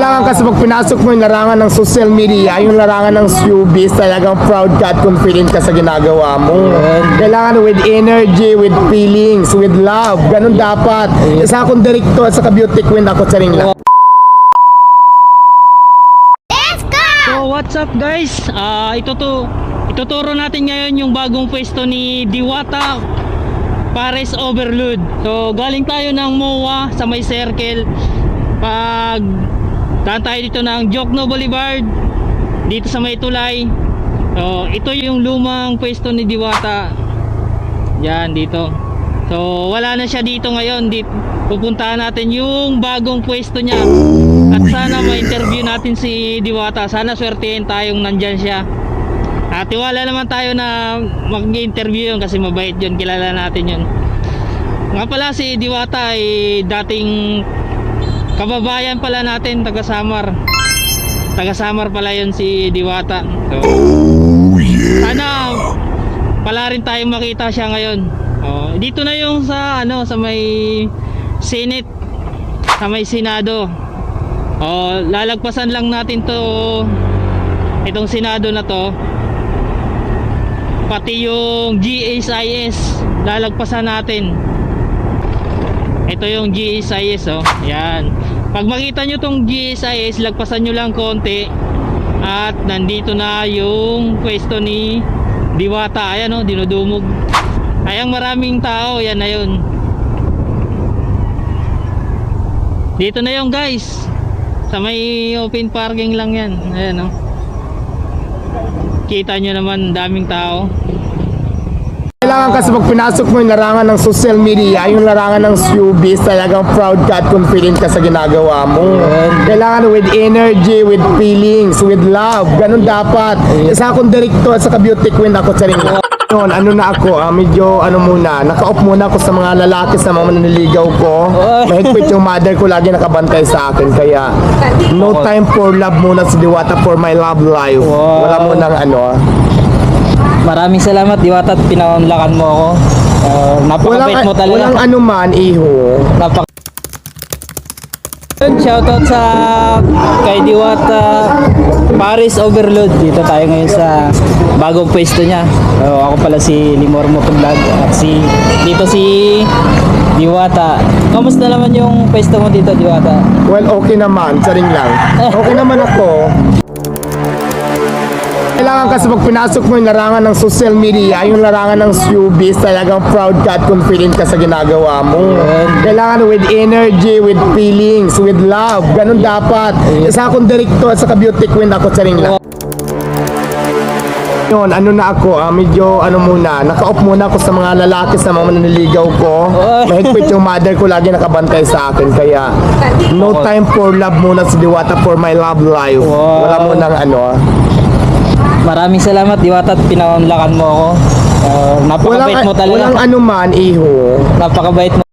Kailangan kasi pag pinasok mo yung larangan ng social media, yung larangan ng showbiz, talagang proud ka at confident ka sa ginagawa mo. Kailangan with energy, with feelings, with love. Ganun dapat. Isa akong director at saka beauty queen ako sa ring lang. So what's up guys? Ituturo natin ngayon yung bagong pwesto ni Diwata Pares Overload. So galing tayo ng MOA sa may circle. Pag daan tayo dito ng Jokno Boulevard, dito sa may tulay. So ito yung lumang pwesto ni Diwata. Yan dito. So wala na siya dito ngayon. Pupuntahan natin yung bagong pwesto niya. At sana ma-interview natin si Diwata. Sana swertihin tayong nandyan siya. At tiwala naman tayo na mag-interview yun kasi mabait yun, kilala natin yun. Nga pala si Diwata ay dating kababayan pala natin, taga-Samar. Taga-Samar pala yun si Diwata. So, sana pala rin tayong makita siya ngayon. Dito na yung sa may Senate, sa may Senado. Lalagpasan lang natin itong Senado na to. Pati yung GSIS lalagpasan natin. Ito yung GSIS, yan. Pag makita nyo tong GSIS, lagpasan nyo lang konti at nandito na yung pwesto ni Diwata. Ayan, dinudumog. Ayang maraming tao, yan na yun. Dito na yung guys, sa may open parking lang yan. Ayan, kita nyo naman, daming tao. Kailangan kasi pag pinasok mo yung larangan ng social media, yung larangan ng showbiz, talagang proud ka at confident ka sa ginagawa mo. Kailangan with energy, with feelings, with love. Ganun dapat. Isa akong director at saka beauty queen ako sa ring lang. Ano na ako, medyo naka-off muna ako sa mga lalaki, sa mga mananiligaw ko. Mahigpit yung mother ko, lagi nakabantay sa akin. Kaya no time for love muna si Diwata for my love life. Wala mo nang Maraming salamat Diwata at pinaunlakan mo ako. Napakabait mo talaga. Walang anuman, iho. Shoutout sa kay Diwata Pares Overload. Dito tayo ngayon sa bagong pwesto niya. Ako pala si Limor Motovlog at dito si Diwata. Kamusta naman yung pwesto mo dito, Diwata? Well, okay naman, sa ring lang. Okay naman ako. Kailangan kasi pag pinasok mo yung larangan ng social media, yung larangan ng showbiz, talagang proud ka at confident ka sa ginagawa mo. Kailangan with energy, with feelings, with love. Ganun dapat. Isa akong director at saka beauty queen ako sa ring lang. Medyo naka-off muna ako sa mga lalaki, sa mga mananiligaw ko. Mahigpit yung mother ko, lagi nakabantay sa akin. Kaya no time for love muna si Diwata for my love life. Wala mo nang Maraming salamat Diwata at pinaunlakan mo ako. Napakabait mo talaga. Walang anuman, iho. Napakabait mo.